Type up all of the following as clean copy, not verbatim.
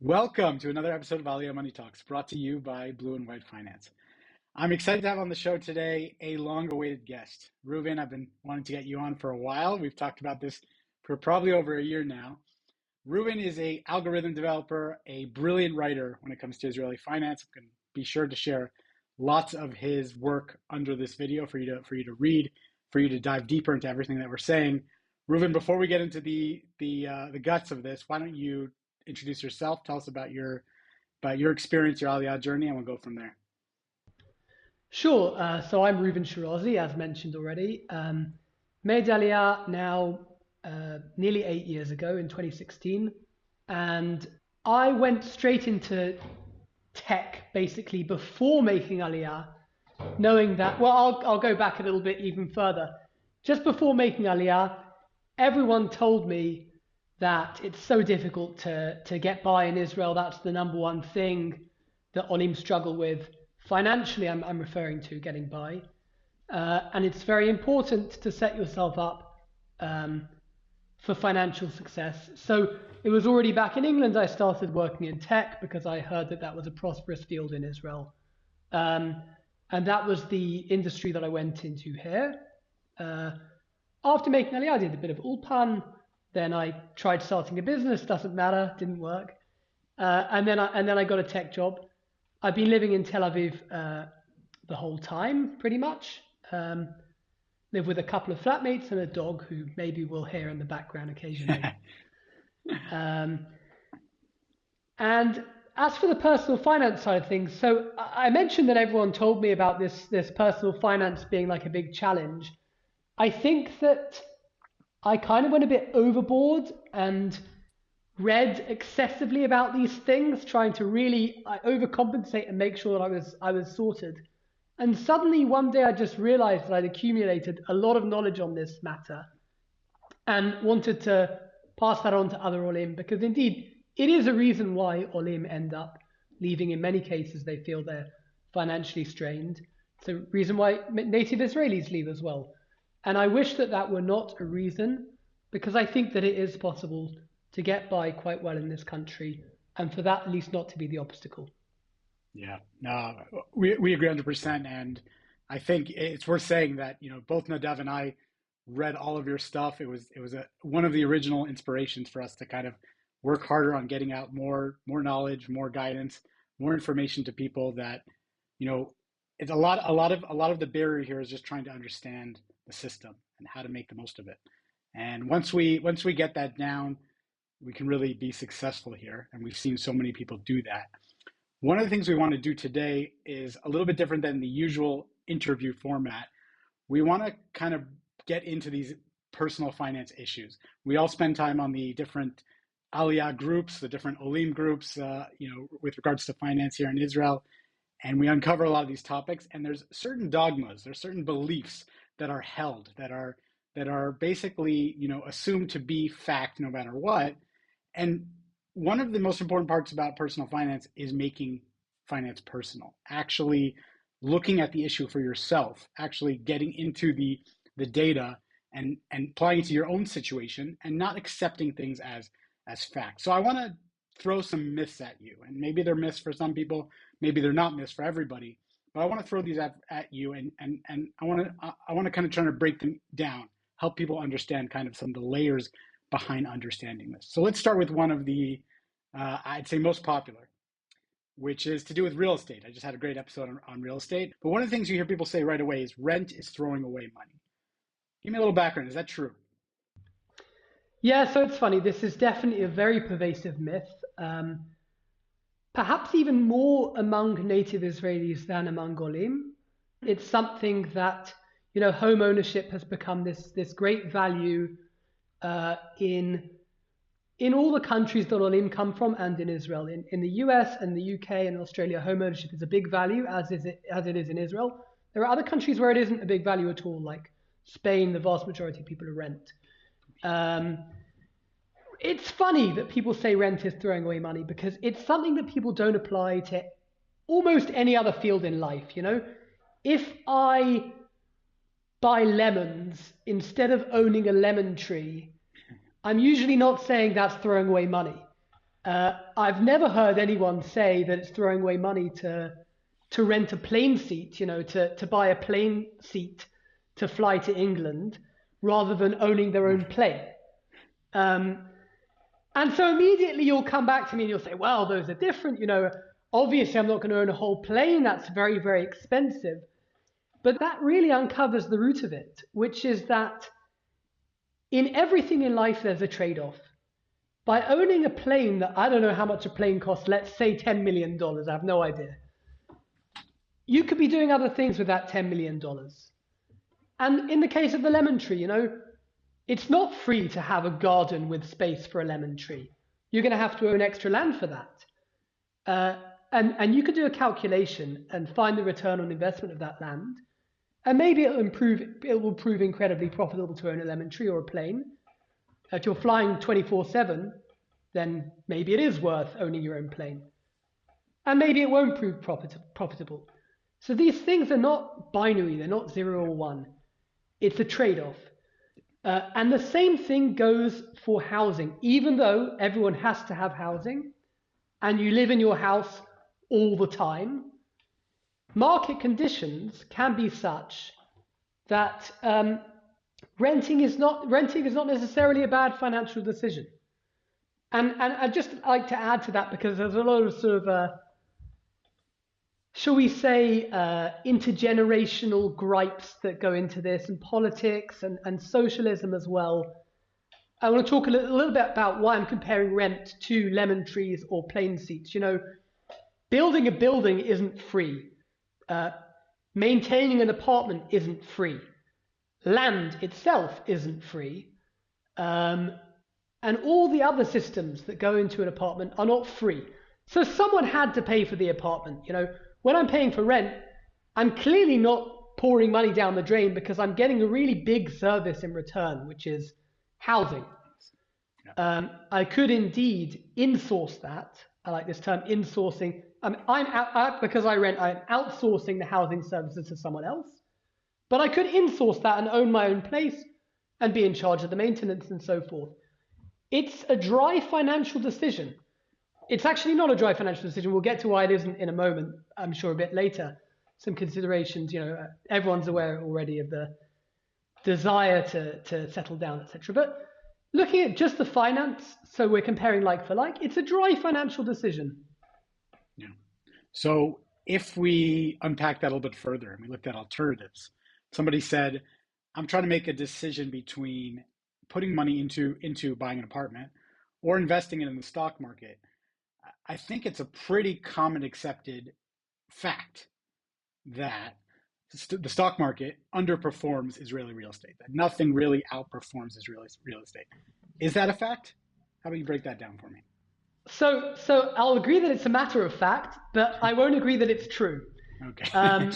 Welcome to another episode of Aliyah Money Talks, brought to you by Blue and White Finance. I'm excited to have on the show today a long-awaited guest. Reuven, I've been wanting to get you on for a while. We've talked about this for probably over a year now. Reuven is an algorithm developer, a brilliant writer when it comes to Israeli finance. I'm going to be sure to share lots of his work under this video for you to read, for you to dive deeper into everything that we're saying. Reuven, before we get into the guts of this, why don't you introduce yourself? Tell us about your experience, your Aliyah journey, and we'll go from there. Sure. So I'm Reuven Shirazi, as mentioned already. Made Aliyah now nearly 8 years ago in 2016. And I went straight into tech basically before making Aliyah, knowing that, well, I'll go back a little bit even further. Just before making Aliyah, everyone told me that it's so difficult to get by in Israel. That's the number one thing that Olim struggle with. Financially, I'm referring to getting by. And it's very important to set yourself up for financial success. So it was already back in England I started working in tech because I heard that that was a prosperous field in Israel. And that was the industry that I went into here. After making Aliyah, I did a bit of Ulpan. Then I tried starting a business, doesn't matter, didn't work. And then I got a tech job. I've been living in Tel Aviv the whole time, pretty much. Live with a couple of flatmates and a dog who maybe we'll hear in the background occasionally. And as for the personal finance side of things, so I mentioned that everyone told me about this personal finance being like a big challenge. I think that I kind of went a bit overboard and read excessively about these things, trying to really overcompensate and make sure that I was sorted. And suddenly one day I just realized that I'd accumulated a lot of knowledge on this matter and wanted to pass that on to other Olim, because indeed it is a reason why Olim end up leaving. In many cases they feel they're financially strained. It's a reason why native Israelis leave as well. And I wish that that were not a reason, because I think that it is possible to get by quite well in this country, and for that at least not to be the obstacle. Yeah, no, we agree 100%. And I think it's worth saying that, both Nadav and I read all of your stuff. It was one of the original inspirations for us to kind of work harder on getting out more knowledge, more guidance, more information to people that, it's a lot of the barrier here is just trying to understand the system and how to make the most of it. And once we get that down, we can really be successful here. And we've seen so many people do that. One of the things we want to do today is a little bit different than the usual interview format. We want to kind of get into these personal finance issues. We all spend time on the different Aliyah groups, the different Olim groups, with regards to finance here in Israel. And we uncover a lot of these topics. And there's certain dogmas, there's certain beliefs that are held, that are basically, assumed to be fact no matter what. And one of the most important parts about personal finance is making finance personal, actually looking at the issue for yourself, actually getting into the data and applying it to your own situation and not accepting things as fact. So I want to throw some myths at you, and maybe they're myths for some people, maybe they're not myths for everybody, but I want to throw these at you, and I want to kind of try to break them down, help people understand kind of some of the layers behind understanding this. So let's start with one of the, I'd say most popular, which is to do with real estate. I just had a great episode on real estate. But one of the things you hear people say right away is rent is throwing away money. Give me a little background. Is that true? Yeah, so it's funny. This is definitely a very pervasive myth. Perhaps even more among native Israelis than among Olim. It's something that, home ownership has become this great value in all the countries that Olim come from and in Israel. In the US and the UK and Australia, home ownership is a big value, as it is in Israel. There are other countries where it isn't a big value at all, like Spain. The vast majority of people are rent. It's funny that people say rent is throwing away money, because it's something that people don't apply to almost any other field in life. If I buy lemons instead of owning a lemon tree, I'm usually not saying that's throwing away money. I've never heard anyone say that it's throwing away money to rent a plane seat, to buy a plane seat to fly to England rather than owning their own plane. Um, and so immediately you'll come back to me and you'll say, well, those are different. Obviously I'm not going to own a whole plane. That's very, very expensive. But that really uncovers the root of it, which is that in everything in life, there's a trade-off. By owning a plane that I don't know how much a plane costs, let's say $10 million, I have no idea. You could be doing other things with that $10 million. And in the case of the lemon tree, it's not free to have a garden with space for a lemon tree. You're going to have to own extra land for that. And you could do a calculation and find the return on investment of that land. And maybe it will prove incredibly profitable to own a lemon tree or a plane. If you're flying 24/7, then maybe it is worth owning your own plane. And maybe it won't prove profitable. So these things are not binary, they're not 0 or 1. It's a trade-off. And the same thing goes for housing. Even though everyone has to have housing, and you live in your house all the time, market conditions can be such that renting is not necessarily a bad financial decision. And I'd just like to add to that, because there's a lot of sort of, shall we say, intergenerational gripes that go into this, and politics and socialism as well. I want to talk a little bit about why I'm comparing rent to lemon trees or plane seats. Building a building isn't free. Maintaining an apartment isn't free. Land itself isn't free. And all the other systems that go into an apartment are not free. So someone had to pay for the apartment. When I'm paying for rent, I'm clearly not pouring money down the drain, because I'm getting a really big service in return, which is housing. I could indeed insource that. I like this term, insourcing. Because I rent, I'm outsourcing the housing services to someone else. But I could insource that and own my own place and be in charge of the maintenance and so forth. It's a dry financial decision. It's actually not a dry financial decision. We'll get to why it isn't in a moment, I'm sure, a bit later. Some considerations, everyone's aware already of the desire to settle down, etc. But looking at just the finance, so we're comparing like for like, it's a dry financial decision. Yeah. So if we unpack that a little bit further and we looked at alternatives, somebody said, I'm trying to make a decision between putting money into buying an apartment or investing it in the stock market. I think it's a pretty common accepted fact that the stock market underperforms Israeli real estate, that nothing really outperforms Israeli real estate. Is that a fact? How about you break that down for me? So I'll agree that it's a matter of fact, but I won't agree that it's true. Okay.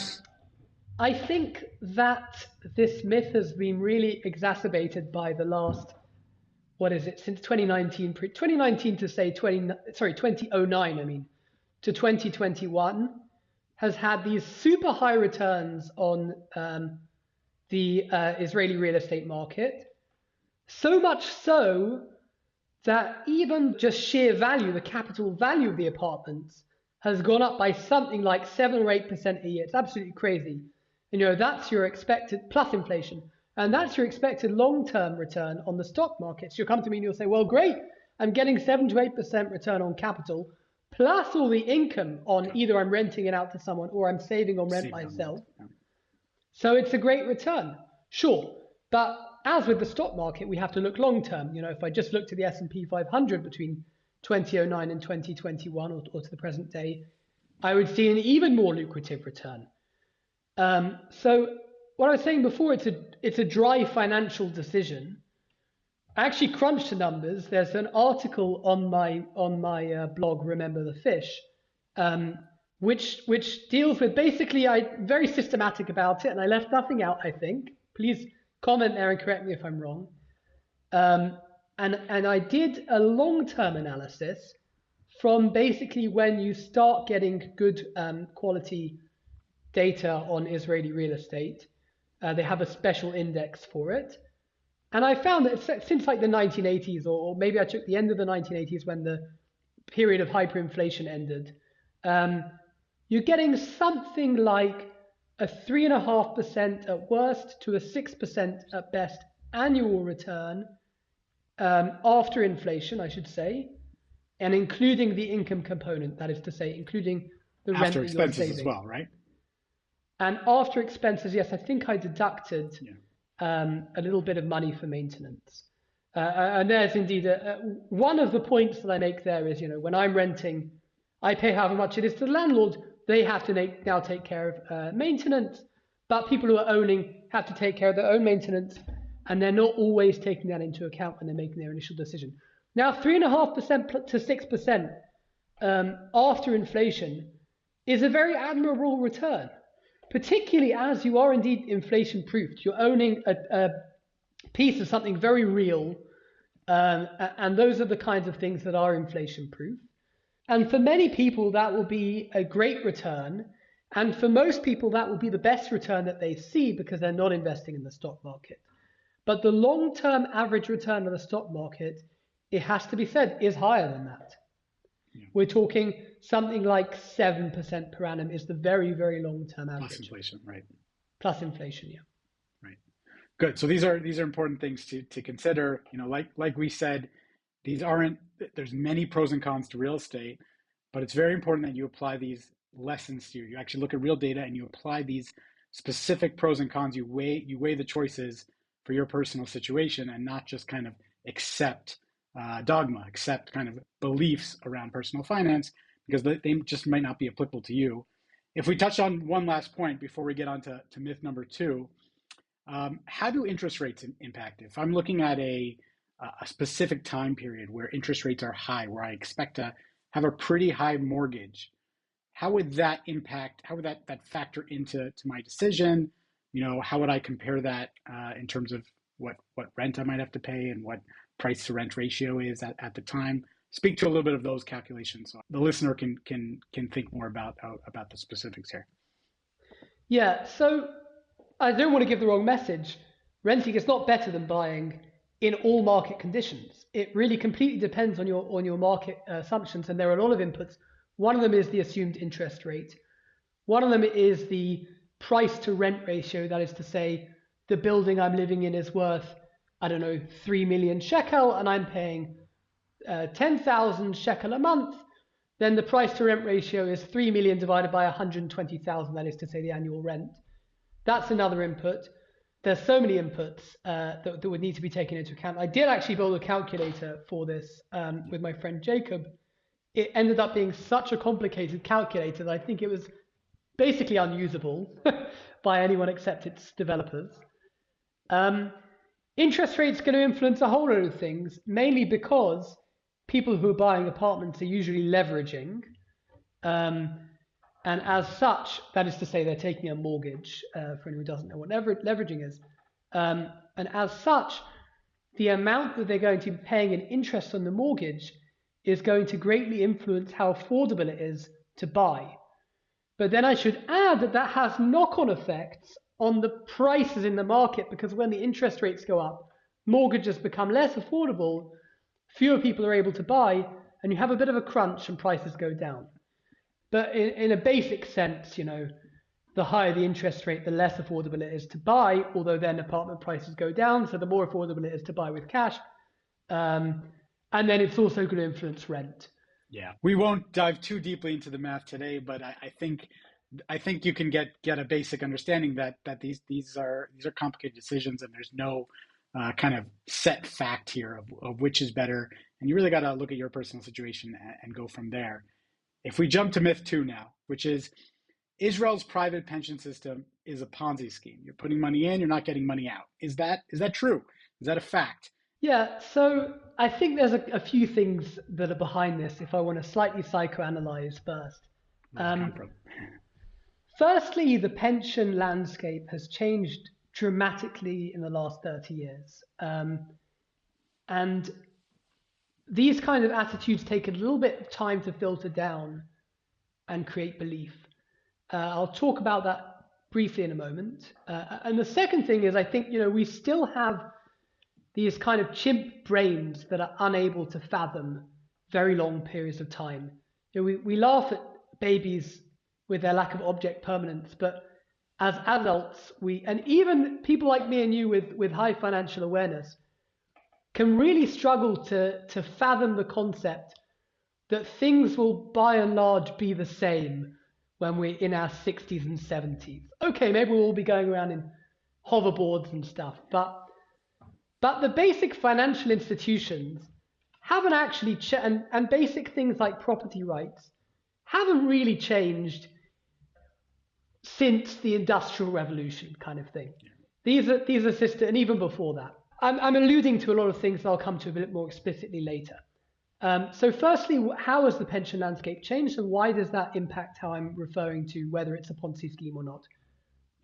I think that this myth has been really exacerbated by the last, since 2019, 2019 to say 2009, to 2021, has had these super high returns on the Israeli real estate market. So much so that even just sheer value, the capital value of the apartments, has gone up by something like 7 or 8% a year. It's absolutely crazy. And that's your expected, plus inflation, and that's your expected long-term return on the stock market. So you'll come to me and you'll say, well, great, I'm getting 7 to 8% return on capital, plus all the income on either I'm renting it out to someone or I'm saving on rent myself. So it's a great return, sure. But as with the stock market, we have to look long-term. If I just look to the S&P 500 between 2009 and 2021 or to the present day, I would see an even more lucrative return. So what I was saying before, it's a dry financial decision. I actually crunched the numbers. There's an article on my blog, Remember the Fish, which deals with, basically, I'm very systematic about it, and I left nothing out, I think. Please comment there and correct me if I'm wrong. And I did a long-term analysis from basically when you start getting good quality data on Israeli real estate. They have a special index for it. And I found that since like the 1980s, or maybe I took the end of the 1980s when the period of hyperinflation ended, um, you're getting something like a 3.5% at worst to a 6% at best annual return after inflation, I should say, and including the income component, that is to say, including the rent After that you're expenses as saving. well, right? And after expenses, yes, I think I deducted Yeah. a little bit of money for maintenance. And there's indeed one of the points that I make there is, when I'm renting, I pay however much it is to the landlord. They have to now take care of maintenance, but people who are owning have to take care of their own maintenance, and they're not always taking that into account when they're making their initial decision. Now, 3.5% to 6% after inflation is a very admirable return, particularly as you are indeed inflation proofed. You're owning a piece of something very real, and those are the kinds of things that are inflation proof. And for many people, that will be a great return. And for most people, that will be the best return that they see because they're not investing in the stock market. But the long-term average return of the stock market, it has to be said, is higher than that. Yeah. We're talking something like 7% per annum is the very, very long-term average. Plus inflation, right? Plus inflation, yeah. Right. Good. So these are important things to consider. Like we said, there's many pros and cons to real estate, but it's very important that you apply these lessons to you actually look at real data and you apply these specific pros and cons. You weigh the choices for your personal situation and not just kind of accept dogma, accept kind of beliefs around personal finance because they just might not be applicable to you. If we touch on one last point before we get on to myth number 2, how do interest rates impact it? If I'm looking at a specific time period where interest rates are high, where I expect to have a pretty high mortgage, how would that impact, how would that factor into my decision? How would I compare that in terms of what rent I might have to pay and what price to rent ratio is at the time? Speak to a little bit of those calculations so the listener can think more about the specifics here. Yeah, so I don't want to give the wrong message. Renting is not better than buying in all market conditions. It really completely depends on your market assumptions, and there are a lot of inputs. One of them is the assumed interest rate. One of them is the price to rent ratio. That is to say, the building I'm living in is worth, 3 million shekel, and I'm paying 10,000 shekel a month. Then the price to rent ratio is 3 million divided by 120,000. That is to say, the annual rent. That's another input. There's so many inputs that would need to be taken into account. I did actually build a calculator for this with my friend Jacob. It ended up being such a complicated calculator that I think it was basically unusable by anyone except its developers. Interest rates are going to influence a whole lot of things, mainly because people who are buying apartments are usually leveraging. And as such, that is to say, they're taking a mortgage, for anyone who doesn't know what leveraging is. And as such, the amount that they're going to be paying in interest on the mortgage is going to greatly influence how affordable it is to buy. But then I should add that has knock-on effects on the prices in the market, because when the interest rates go up, mortgages become less affordable, fewer people are able to buy, and you have a bit of a crunch and prices go down. But in a basic sense, the higher the interest rate, the less affordable it is to buy, although then apartment prices go down, so the more affordable it is to buy with cash. And then it's also going to influence rent. Yeah, we won't dive too deeply into the math today, but I think you can get a basic understanding that these are complicated decisions, and there's no kind of set fact here of which is better, and you really got to look at your personal situation and go from there. If we jump to myth 2 now, which is Israel's private pension system is a Ponzi scheme. You're putting money in, you're not getting money out. Is that true? Is that a fact? Yeah, so I think there's a few things that are behind this if I want to slightly psychoanalyze first. Firstly, the pension landscape has changed dramatically in the last 30 years. And these kind of attitudes take a little bit of time to filter down and create belief. I'll talk about that briefly in a moment. And the second thing is, I think, we still have these kind of chimp brains that are unable to fathom very long periods of time. We laugh at babies with their lack of object permanence, but as adults, and even people like me and you with high financial awareness, can really struggle to fathom the concept that things will by and large be the same when we're in our 60s and 70s. Okay, maybe we'll all be going around in hoverboards and stuff, but the basic financial institutions haven't actually and basic things like property rights haven't really changed since the Industrial Revolution, kind of thing. These are system, and even before that. I'm alluding to a lot of things that I'll come to a bit more explicitly later. So firstly, how has the pension landscape changed, and why does that impact how I'm referring to whether it's a Ponzi scheme or not?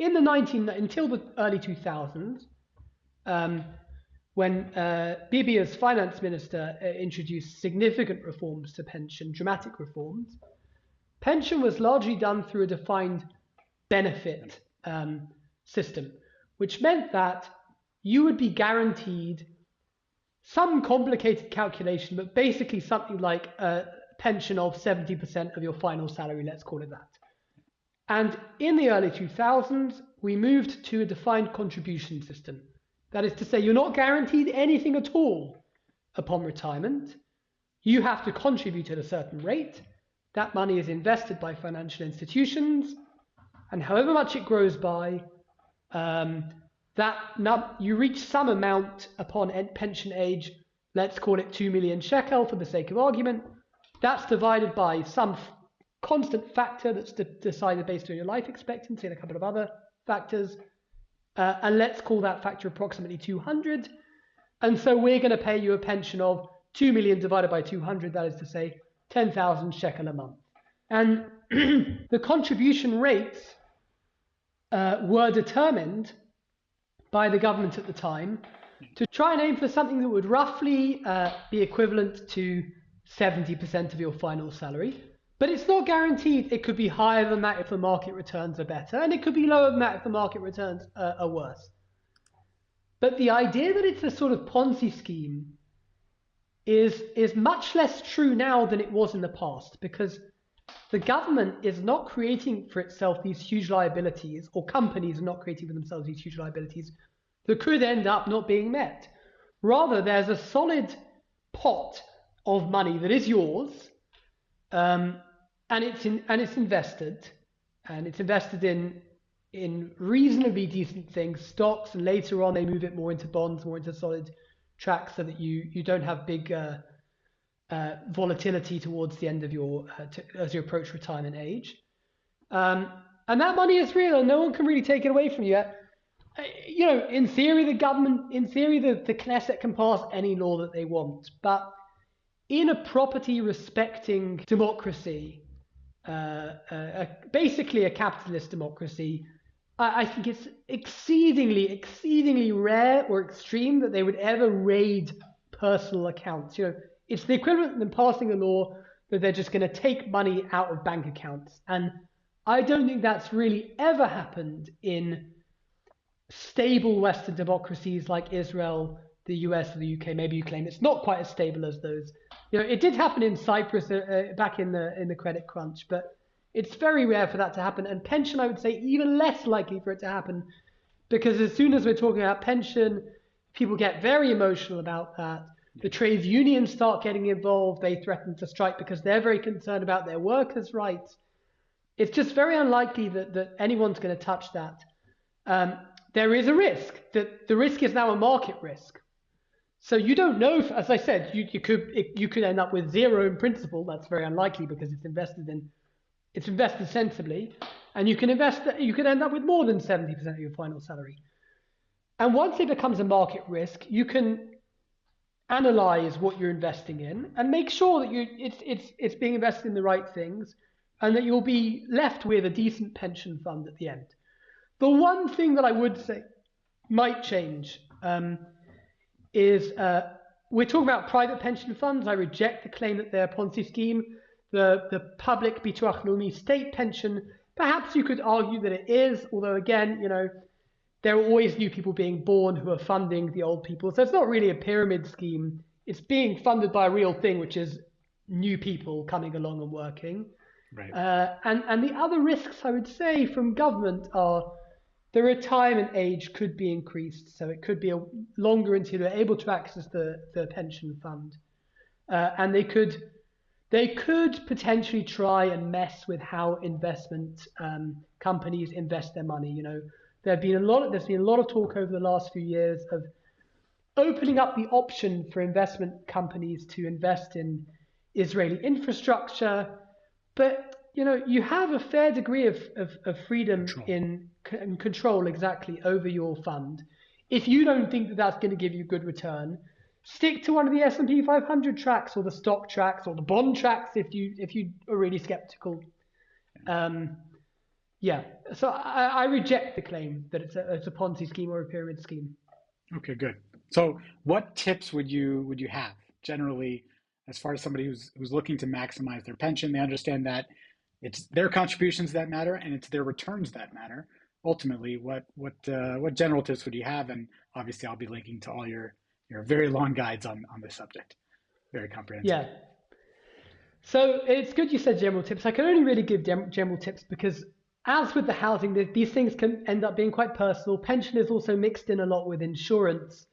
Until the early 2000s, when Bibi as finance minister introduced significant reforms to pension, dramatic reforms, pension was largely done through a defined benefit system, which meant that you would be guaranteed some complicated calculation, but basically something like a pension of 70% of your final salary, let's call it that. And in the early 2000s, we moved to a defined contribution system. That is to say, you're not guaranteed anything at all upon retirement. You have to contribute at a certain rate. That money is invested by financial institutions, and however much it grows by, you reach some amount upon pension age, let's call it 2 million shekel for the sake of argument. That's divided by some constant factor that's decided based on your life expectancy and a couple of other factors. And let's call that factor approximately 200. And so we're going to pay you a pension of 2 million divided by 200, that is to say 10,000 shekel a month. And the contribution rates were determined by the government at the time to try and aim for something that would roughly be equivalent to 70% of your final salary. But it's not guaranteed. It could be higher than that if the market returns are better, and it could be lower than that if the market returns are worse. But the idea that it's a sort of Ponzi scheme is much less true now than it was in the past, because the government is not creating for itself these huge liabilities, or companies are not creating for themselves these huge liabilities that could end up not being met. Rather, there's a solid pot of money that is yours, and it's invested in reasonably decent things, stocks, and later on they move it more into bonds, more into solid tracks, so that you don't have big volatility towards the end of as you approach retirement age. And that money is real, and no one can really take it away from you. In theory, the Knesset can pass any law that they want, but in a property respecting democracy, basically a capitalist democracy, I think it's exceedingly rare or extreme that they would ever raid personal accounts. It's the equivalent of them passing a law that they're just going to take money out of bank accounts. And I don't think that's really ever happened in stable Western democracies like Israel, the US, or the UK. Maybe you claim it's not quite as stable as those. It did happen in Cyprus back in the credit crunch, but it's very rare for that to happen. And pension, I would say, even less likely for it to happen, because as soon as we're talking about pension, people get very emotional about that. The trade unions start getting involved. They threaten to strike because they're very concerned about their workers' rights. It's just very unlikely that anyone's going to touch that. There is a risk. The risk is now a market risk. So you don't know, as I said, you could end up with zero in principle. That's very unlikely because it's invested sensibly, and you could end up with more than 70% of your final salary. And once it becomes a market risk, you can analyze what you're investing in and make sure that it's being invested in the right things, and that you'll be left with a decent pension fund at the end. The one thing that I would say might change is we're talking about private pension funds. I reject the claim that they're a Ponzi scheme. The public Bituach Leumi state pension, perhaps you could argue that it is, although again, there are always new people being born who are funding the old people. So it's not really a pyramid scheme. It's being funded by a real thing, which is new people coming along and working. Right. And the other risks I would say from government are the retirement age could be increased, so it could be longer until they're able to access the pension fund, and they could potentially try and mess with how investment companies invest their money. There's been a lot of talk over the last few years of opening up the option for investment companies to invest in Israeli infrastructure, but you have a fair degree of freedom Control. in control exactly over your fund. If you don't think that that's going to give you good return, stick to one of the S&P 500 tracks or the stock tracks or the bond tracks if you are really skeptical. Yeah, so I reject the claim that it's a Ponzi scheme or a pyramid scheme. Okay, good. So what tips would you have generally as far as somebody who's looking to maximize their pension? They understand that it's their contributions that matter and it's their returns that matter. Ultimately, what general tips would you have? And obviously, I'll be linking to all your very long guides on this subject. Very comprehensive. Yeah. So it's good you said general tips. I can only really give general tips because, as with the housing, these things can end up being quite personal. Pension is also mixed in a lot with insurance,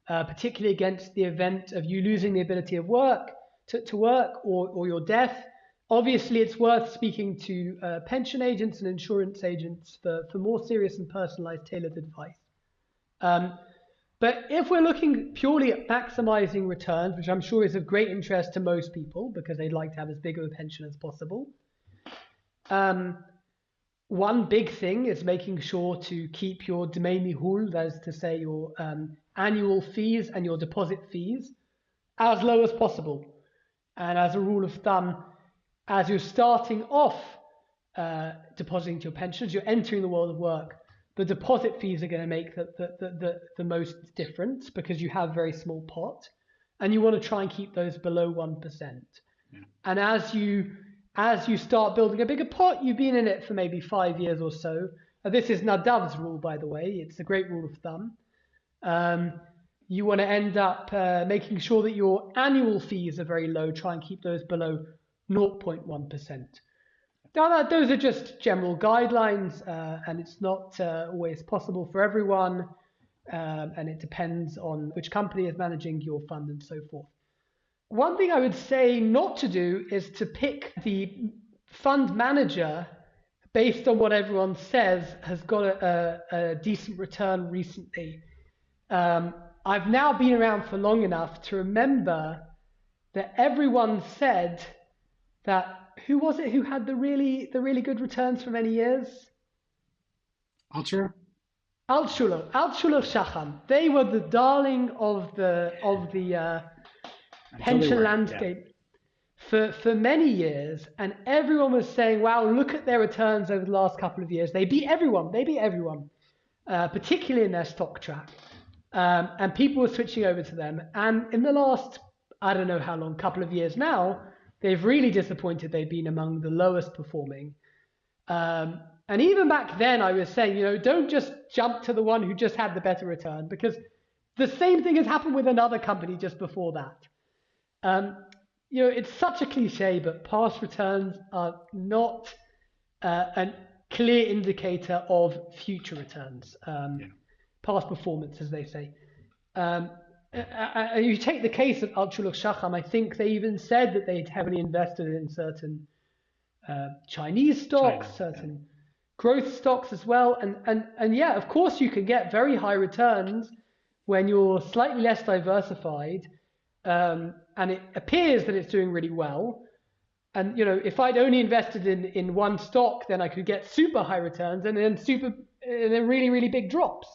particularly against the event of you losing the ability of work to work or your death. Obviously, it's worth speaking to pension agents and insurance agents for more serious and personalized tailored advice. But if we're looking purely at maximizing returns, which I'm sure is of great interest to most people because they'd like to have as big of a pension as possible, one big thing is making sure to keep your dmei nihul, that is to say your annual fees and your deposit fees, as low as possible. And as a rule of thumb, as you're starting off depositing to your pensions, you're entering the world of work, the deposit fees are going to make the most difference because you have a very small pot, and you want to try and keep those below 1%. Yeah. And as you start building a bigger pot, you've been in it for maybe 5 years or so. This is Nadav's rule, by the way. It's a great rule of thumb. You want to end up making sure that your annual fees are very low. Try and keep those below 0.1%. Now, those are just general guidelines, and it's not always possible for everyone, and it depends on which company is managing your fund and so forth. One thing I would say not to do is to pick the fund manager based on what everyone says has got a decent return recently. I've now been around for long enough to remember that everyone said that, who was it who had the really good returns for many years? Altshuler Shacham. They were the darling of the pension landscape for many years, and everyone was saying, wow, look at their returns over the last couple of years. They beat everyone, particularly in their stock track. And people were switching over to them. And in the last, I don't know how long, couple of years now, they've really disappointed. They've been among the lowest performing. And even back then, I was saying, don't just jump to the one who just had the better return, because the same thing has happened with another company just before that. It's such a cliche, but past returns are not a clear indicator of future returns. Past performance, as they say. You take the case of Altshuler Shacham. I think they even said that they'd heavily invested in certain Chinese stocks, certain growth stocks as well. And yeah, of course you can get very high returns when you're slightly less diversified, and it appears that it's doing really well. And if I'd only invested in one stock, then I could get super high returns and then really, really big drops.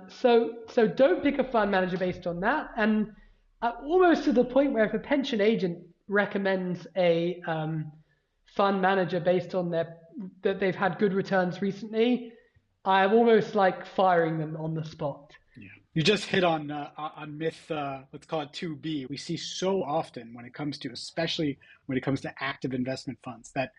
So don't pick a fund manager based on that. And almost to the point where if a pension agent recommends a fund manager based on that they've had good returns recently, I'm almost like firing them on the spot. Yeah, you just hit on myth. Let's call it 2B. We see so often especially when it comes to active investment funds, that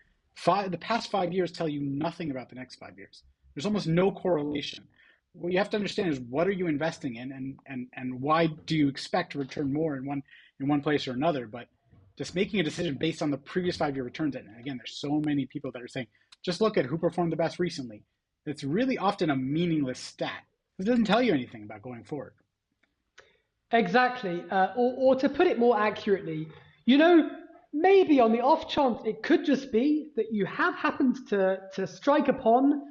the past 5 years tell you nothing about the next 5 years. There's almost no correlation. What you have to understand is, what are you investing in, and why do you expect to return more in one place or another? But just making a decision based on the previous 5 year returns. And again, there's so many people that are saying, just look at who performed the best recently. It's really often a meaningless stat. It doesn't tell you anything about going forward. Exactly. Or to put it more accurately, you know, maybe on the off chance it could just be that you have happened to strike upon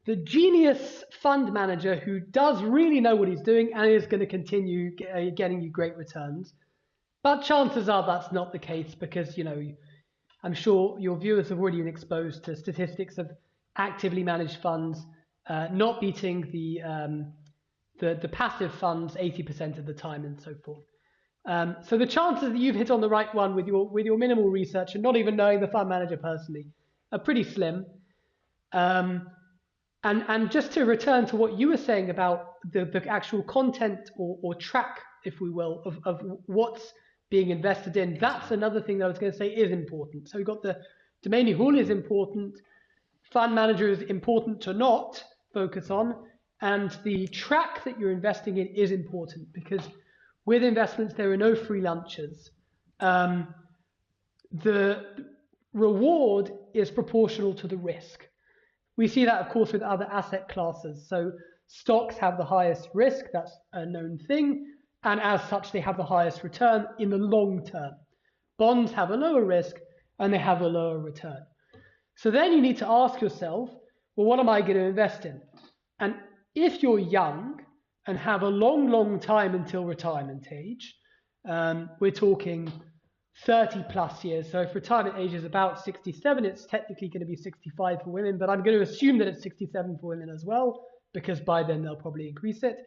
the genius fund manager who does really know what he's doing and is going to continue getting you great returns. But chances are that's not the case because, you know, I'm sure your viewers have already been exposed to statistics of actively managed funds not beating the passive funds 80% of the time and so forth. So the chances that you've hit on the right one with your minimal research and not even knowing the fund manager personally are pretty slim. And just to return to what you were saying about the actual content or track, if we will, of what's being invested in, that's another thing that I was going to say is important. So we've got the domain rule is important, fund manager is important to not focus on, and the track that you're investing in is important because with investments, there are no free lunches. The reward is proportional to the risk. We see that, of course, with other asset classes. So stocks have the highest risk, that's a known thing, and as such, they have the highest return in the long term. Bonds have a lower risk, and they have a lower return. So then you need to ask yourself, well, what am I going to invest in? And if you're young and have a long, long time until retirement age, we're talking 30 plus years. So if retirement age is about 67, it's technically going to be 65 for women, but I'm going to assume that it's 67 for women as well, because by then they'll probably increase it.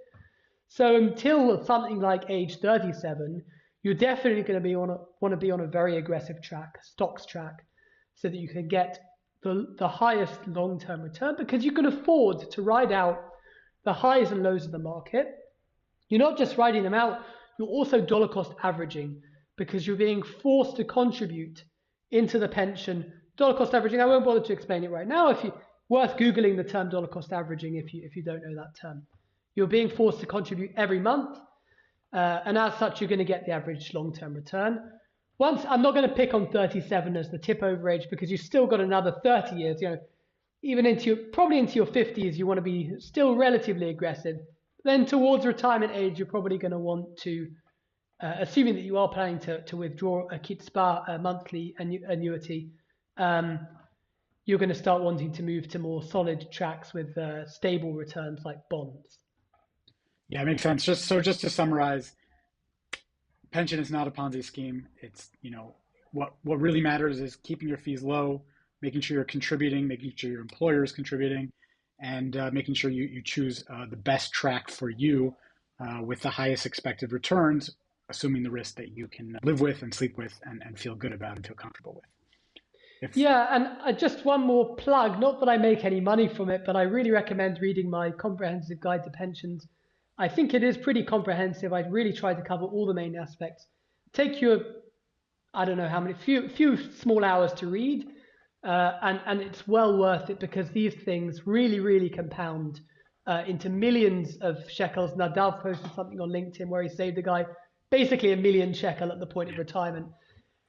So until something like age 37, you're definitely going to want to be on a very aggressive track, stocks track, so that you can get the highest long-term return because you can afford to ride out the highs and lows of the market. You're not just riding them out, you're also dollar cost averaging because you're being forced to contribute into the pension. Dollar cost averaging, I won't bother to explain it right now. Worth Googling the term dollar cost averaging if you don't know that term. You're being forced to contribute every month, and as such, you're going to get the average long-term return. I'm not going to pick on 37 as the tip over age because you've still got another 30 years. You know, even probably into your 50s, you want to be still relatively aggressive. Then towards retirement age, you're probably going to want to, assuming that you are planning to withdraw a Kitspa monthly annuity, you're going to start wanting to move to more solid tracks with stable returns like bonds. Yeah, it makes sense. Just to summarize, pension is not a Ponzi scheme. It's, you know, what really matters is keeping your fees low, making sure you're contributing, making sure your employer is contributing, and making sure you choose the best track for you with the highest expected returns, assuming the risk that you can live with and sleep with and feel good about and feel comfortable with. Yeah, and just one more plug, not that I make any money from it, but I really recommend reading my comprehensive guide to pensions. I think it is pretty comprehensive. I really tried to cover all the main aspects. Take you, I don't know how many, few small hours to read, and it's well worth it because these things really, really compound into millions of shekels. Nadav posted something on LinkedIn where he saved a guy basically $1 million shekel at the point of retirement.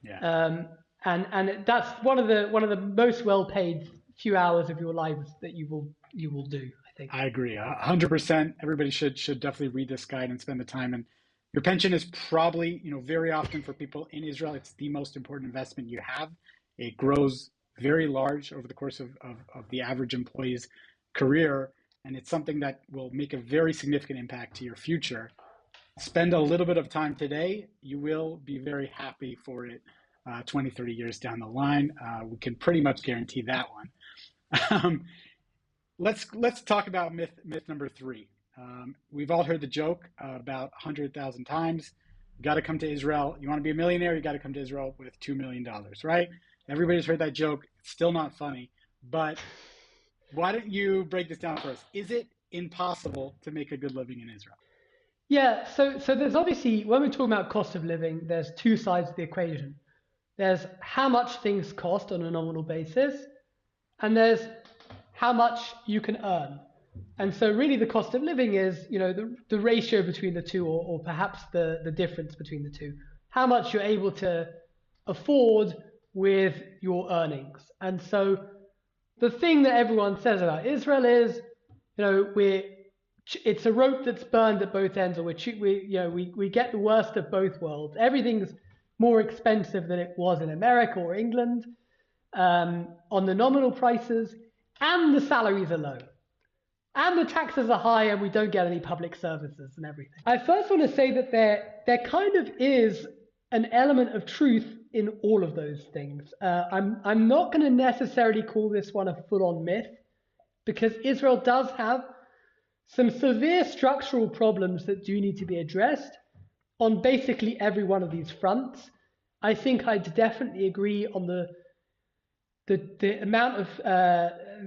Yeah. And that's one of the most well-paid few hours of your lives that you will do. I think. I agree, 100%. Everybody should definitely read this guide and spend the time. And your pension is probably, you know, very often for people in Israel, it's the most important investment you have. It grows very large over the course of the average employee's career, and it's something that will make a very significant impact to your future. Spend a little bit of time today, you will be very happy for it 20, 30 years down the line. We can pretty much guarantee that one. Let's talk about myth number 3. We've all heard the joke about 100,000 times. You got to come to Israel. You want to be a millionaire, you got to come to Israel with $2 million, right? Everybody's heard that joke. It's still not funny, but why don't you break this down for us? Is it impossible to make a good living in Israel? Yeah, so there's obviously, when we're talking about cost of living, there's two sides of the equation. There's how much things cost on a nominal basis, and there's how much you can earn. And so really the cost of living is, you know, the ratio between the two, or perhaps the difference between the two. How much you're able to afford with your earnings. And so the thing that everyone says about Israel is, it's a rope that's burned at both ends, or we get the worst of both worlds. Everything's more expensive than it was in America or England on the nominal prices, and the salaries are low. And the taxes are high, and we don't get any public services and everything. I first want to say that there kind of is an element of truth in all of those things. I'm not going to necessarily call this one a full-on myth, because Israel does have some severe structural problems that do need to be addressed on basically every one of these fronts. I think I'd definitely agree on the amount of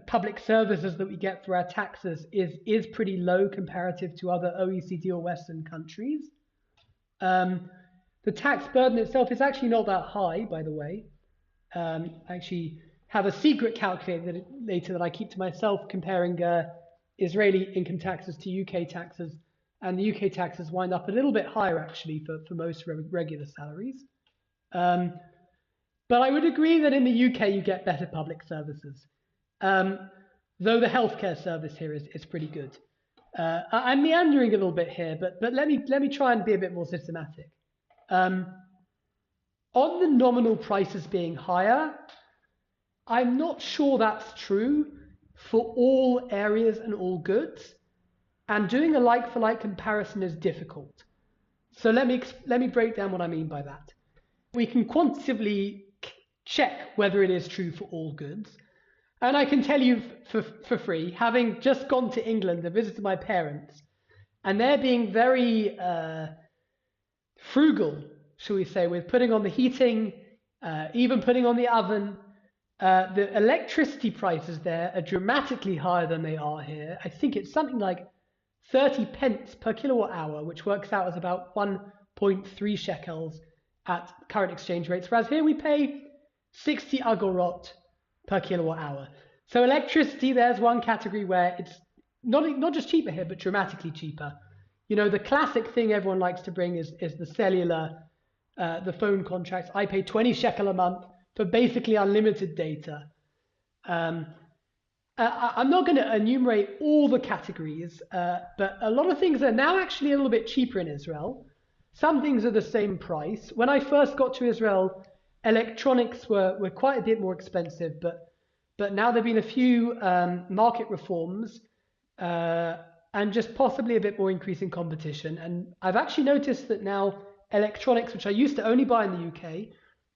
public services that we get through our taxes is pretty low comparative to other OECD or Western countries. The tax burden itself is actually not that high, by the way. I actually have a secret calculator that I keep to myself comparing Israeli income taxes to UK taxes, and the UK taxes wind up a little bit higher actually for most regular salaries. But I would agree that in the UK you get better public services, though the healthcare service here is pretty good. I'm meandering a little bit here, but let me try and be a bit more systematic. On the nominal prices being higher, I'm not sure that's true for all areas and all goods, and doing a like-for-like comparison is difficult. So let me break down what I mean by that. We can quantitatively check whether it is true for all goods, and I can tell you for free, having just gone to England and visited my parents, and they're being very frugal, shall we say, with putting on the heating, even putting on the oven. The electricity prices there are dramatically higher than they are here. I think it's something like 30 pence per kilowatt hour, which works out as about 1.3 shekels at current exchange rates, whereas here we pay 60 agorot per kilowatt hour. So electricity, there's one category where it's not just cheaper here, but dramatically cheaper. The classic thing everyone likes to bring is the cellular, the phone contracts. I pay 20 shekel a month for basically unlimited data. I'm not going to enumerate all the categories, but a lot of things are now actually a little bit cheaper in Israel. Some things are the same price. When I first got to Israel, electronics were quite a bit more expensive, but now there have been a few market reforms and just possibly a bit more increase in competition. And I've actually noticed that now electronics, which I used to only buy in the UK,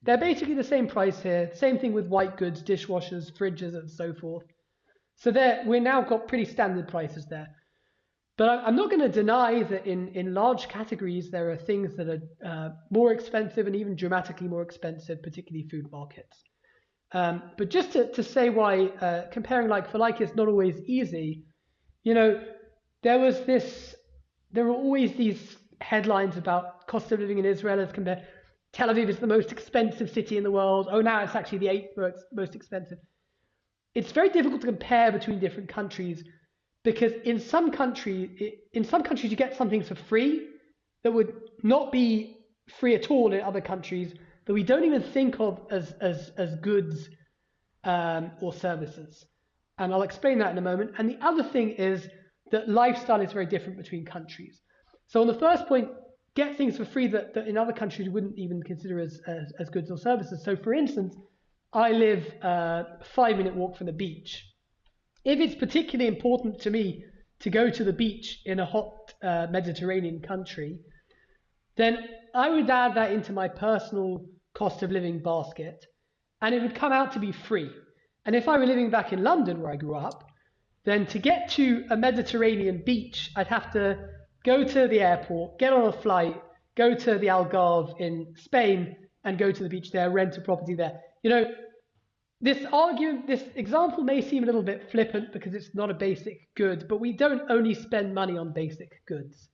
they're basically the same price here. Same thing with white goods, dishwashers, fridges, and so forth. So we're now got pretty standard prices there. But I'm not going to deny that in large categories, there are things that are more expensive and even dramatically more expensive, particularly food markets. But just to say why comparing like for like is not always easy, there were always these headlines about cost of living in Israel as compared. Tel Aviv is the most expensive city in the world. Oh, now it's actually the 8th most expensive. It's very difficult to compare between different countries because in some countries you get something for free that would not be free at all in other countries that we don't even think of as goods or services. And I'll explain that in a moment. And the other thing is that lifestyle is very different between countries. So on the first point, get things for free that in other countries you wouldn't even consider as goods or services. So for instance, I live a 5-minute walk from the beach. If it's particularly important to me to go to the beach in a hot Mediterranean country, then I would add that into my personal cost of living basket, and it would come out to be free. And if I were living back in London where I grew up, then to get to a Mediterranean beach, I'd have to go to the airport, get on a flight, go to the Algarve in Spain, and go to the beach there, rent a property there. This example may seem a little bit flippant because it's not a basic good, but we don't only spend money on basic goods.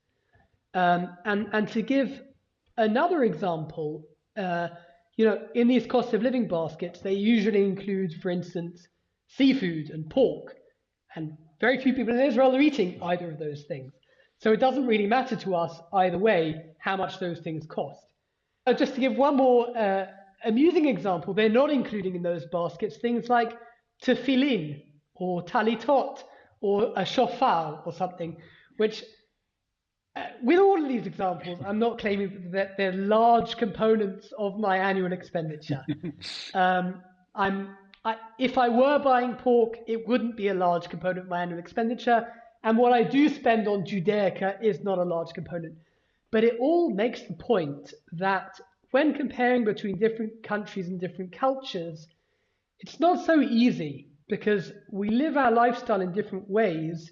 And to give another example, in these cost of living baskets, they usually include, for instance, seafood and pork, and very few people in Israel are eating either of those things. So it doesn't really matter to us either way how much those things cost. Just to give one more amusing example, they're not including in those baskets things like tefillin or talitot or a shofar or something, which with all of these examples, I'm not claiming that they're large components of my annual expenditure. Um, if I were buying pork, it wouldn't be a large component of my annual expenditure. And what I do spend on Judaica is not a large component. But it all makes the point that when comparing between different countries and different cultures, it's not so easy because we live our lifestyle in different ways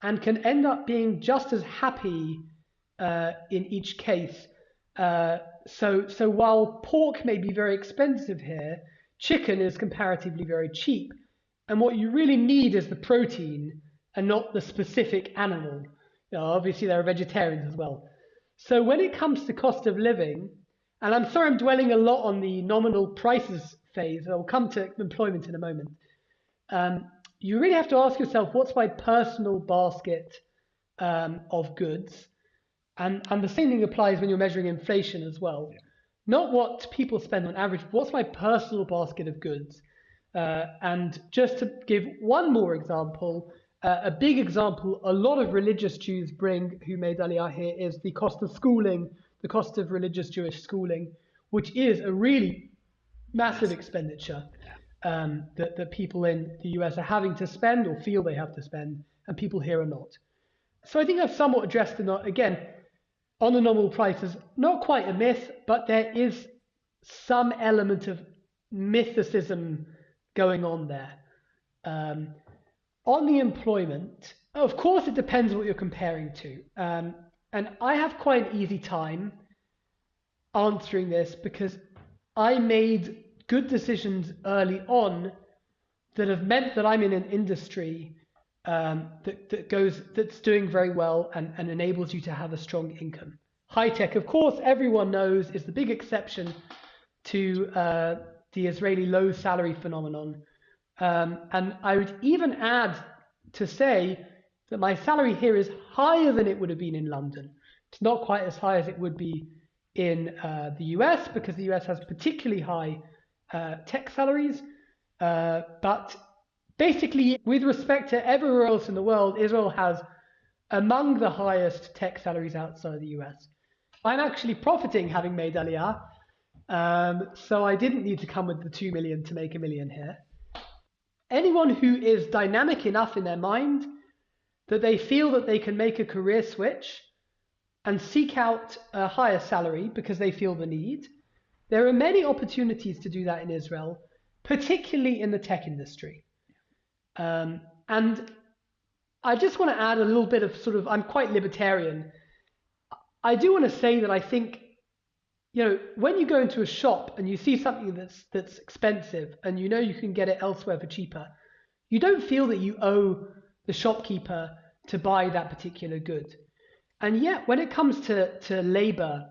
and can end up being just as happy in each case. So while pork may be very expensive here, chicken is comparatively very cheap. And what you really need is the protein and not the specific animal. Obviously, there are vegetarians as well. So when it comes to cost of living, and I'm sorry I'm dwelling a lot on the nominal prices phase, I'll come to employment in a moment. You really have to ask yourself, what's my personal basket of goods? And the same thing applies when you're measuring inflation as well. Yeah. Not what people spend on average, what's my personal basket of goods? And just to give one more example, a big example a lot of religious Jews bring who made Aliyah here is the cost of schooling, the cost of religious Jewish schooling, which is a really massive expenditure that people in the US are having to spend or feel they have to spend, and people here are not. So I think I've somewhat addressed again, on the nominal prices, not quite a myth, but there is some element of mythicism going on there. On the employment, of course, it depends what you're comparing to. And I have quite an easy time answering this because I made good decisions early on that have meant that I'm in an industry that's doing very well and enables you to have a strong income. High tech, of course, everyone knows is the big exception to the Israeli low salary phenomenon. And I would even add to say that my salary here is higher than it would have been in London. It's not quite as high as it would be in the US because the US has particularly high tech salaries. But basically, with respect to everywhere else in the world, Israel has among the highest tech salaries outside the US. I'm actually profiting having made Aliyah. So I didn't need to come with the 2 million to make $1 million here. Anyone who is dynamic enough in their mind that they feel that they can make a career switch and seek out a higher salary because they feel the need, there are many opportunities to do that in Israel, particularly in the tech industry. And I just want to add a little bit of I'm quite libertarian. I do want to say that I think, when you go into a shop and you see something that's expensive and you can get it elsewhere for cheaper, you don't feel that you owe the shopkeeper to buy that particular good. And yet, when it comes to labor,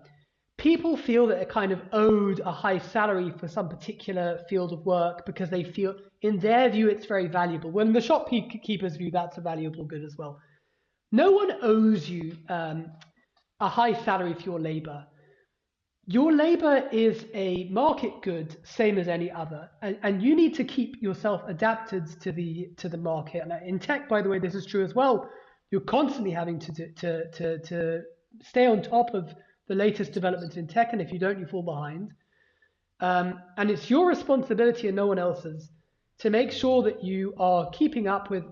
people feel that they're kind of owed a high salary for some particular field of work because they feel, in their view, it's very valuable. When the shopkeeper's view, that's a valuable good as well. No one owes you a high salary for your labor. Your labor is a market good, same as any other, and you need to keep yourself adapted to the market. And in tech, by the way, this is true as well. You're constantly having to stay on top of the latest developments in tech, and if you don't, you fall behind. And it's your responsibility and no one else's to make sure that you are keeping up with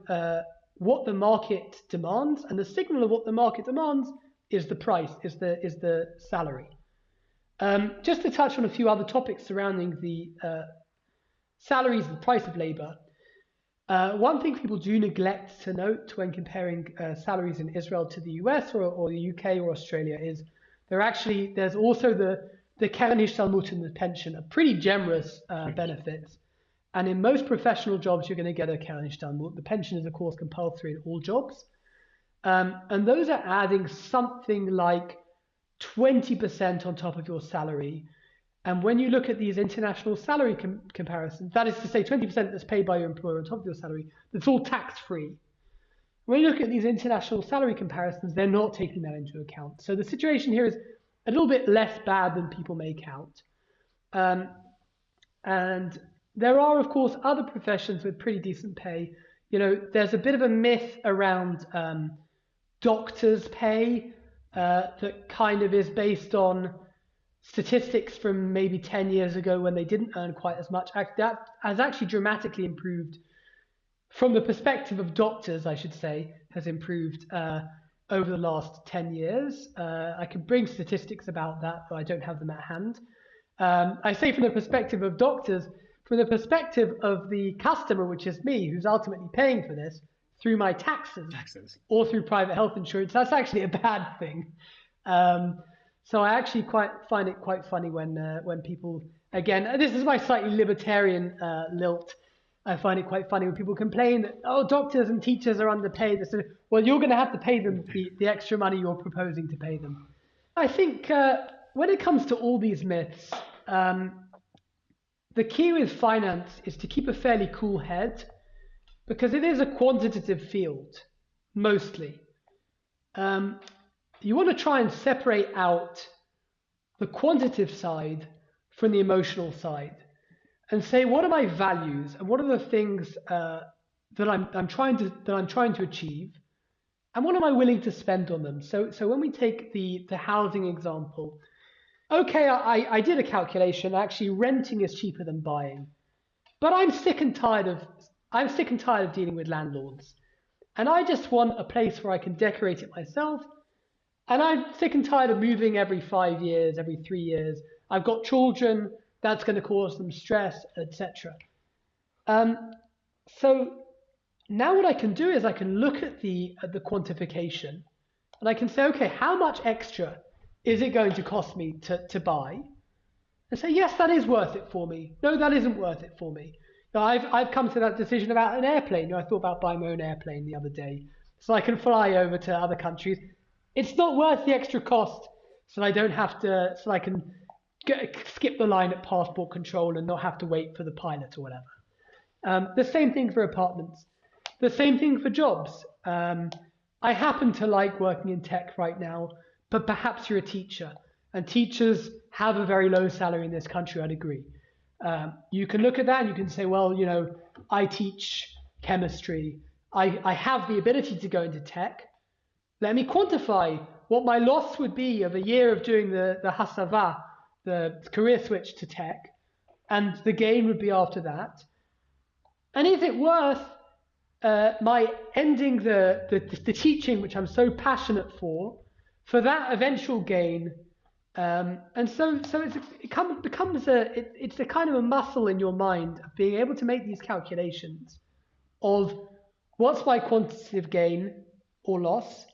what the market demands, and the signal of what the market demands is the price, is the salary. Just to touch on a few other topics surrounding the salaries and the price of labor. One thing people do neglect to note when comparing salaries in Israel to the US or the UK or Australia is there's also the Keren Hishtalmut and the pension, a pretty generous benefits. And in most professional jobs, you're going to get a Keren Hishtalmut. The pension is, of course, compulsory in all jobs. And those are adding something like 20% on top of your salary. And when you look at these international salary comparisons, that is to say 20% that's paid by your employer on top of your salary, that's all tax-free. When you look at these international salary comparisons, they're not taking that into account. So the situation here is a little bit less bad than people make out. And there are, of course, other professions with pretty decent pay. You know, there's a bit of a myth around doctors' pay that kind of is based on statistics from maybe 10 years ago when they didn't earn quite as much. That has actually dramatically improved from the perspective of doctors, I should say, has improved over the last 10 years. I can bring statistics about that, but I don't have them at hand. I say from the perspective of doctors, from the perspective of the customer, which is me, who's ultimately paying for this through my taxes or through private health insurance, that's actually a bad thing. So I actually find it quite funny when people, again, this is my slightly libertarian lilt. I find it quite funny when people complain that, oh, doctors and teachers are underpaid. They say, well, you're going to have to pay them the extra money you're proposing to pay them. I think when it comes to all these myths, the key with finance is to keep a fairly cool head, because it is a quantitative field, mostly. You want to try and separate out the quantitative side from the emotional side and say, what are my values and what are the things that I'm trying to achieve, and what am I willing to spend on them? So when we take the housing example, okay, I did a calculation. Actually, renting is cheaper than buying, but I'm sick and tired of dealing with landlords, and I just want a place where I can decorate it myself. And I'm sick and tired of moving every 5 years, every 3 years. I've got children. That's going to cause them stress, etc. So now what I can do is I can look at the quantification, and I can say, okay, how much extra is it going to cost me to buy? And say, yes, that is worth it for me. No, that isn't worth it for me. Now, I've come to that decision about an airplane. I thought about buying my own airplane the other day, so I can fly over to other countries. It's not worth the extra cost, so I don't have to, so I can skip the line at passport control and not have to wait for the pilot or whatever. The same thing for apartments. The same thing for jobs. I happen to like working in tech right now, but perhaps you're a teacher, and teachers have a very low salary in this country, I'd agree. You can look at that and you can say, well, you know, I teach chemistry. I have the ability to go into tech. Let me quantify what my loss would be of a year of doing the hasava, the career switch to tech, and the gain would be after that. And is it worth my ending the teaching, which I'm so passionate for that eventual gain? And so it becomes it's a kind of a muscle in your mind of being able to make these calculations of what's my quantitative gain or loss,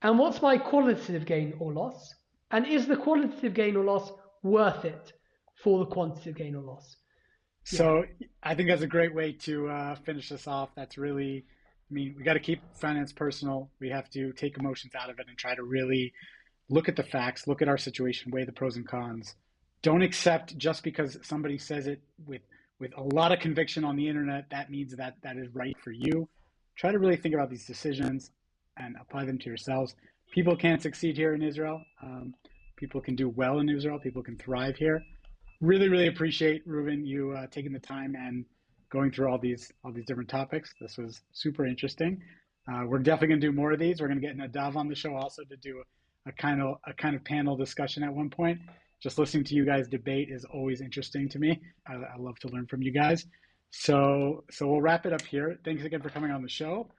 and what's my qualitative gain or loss, and is the qualitative gain or loss worth it for the quantitative gain or loss? So I think that's a great way to finish this off. That's really, I mean, we got to keep finance personal. We have to take emotions out of it and try to really look at the facts, look at our situation, weigh the pros and cons. Don't accept just because somebody says it with a lot of conviction on the internet, that means that is right for you. Try to really think about these decisions and apply them to yourselves. People can't succeed here in Israel. People can do well in Israel. People can thrive here. Really, really appreciate, Reuven, you taking the time and going through all these different topics. This was super interesting. We're definitely going to do more of these. We're going to get Nadav on the show also to do a kind of panel discussion at one point. Just listening to you guys debate is always interesting to me. I love to learn from you guys. So we'll wrap it up here. Thanks again for coming on the show.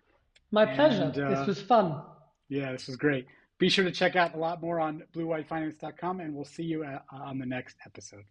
My pleasure. This was fun. Yeah, this was great. Be sure to check out a lot more on bluewhitefinance.com, and we'll see you on the next episode.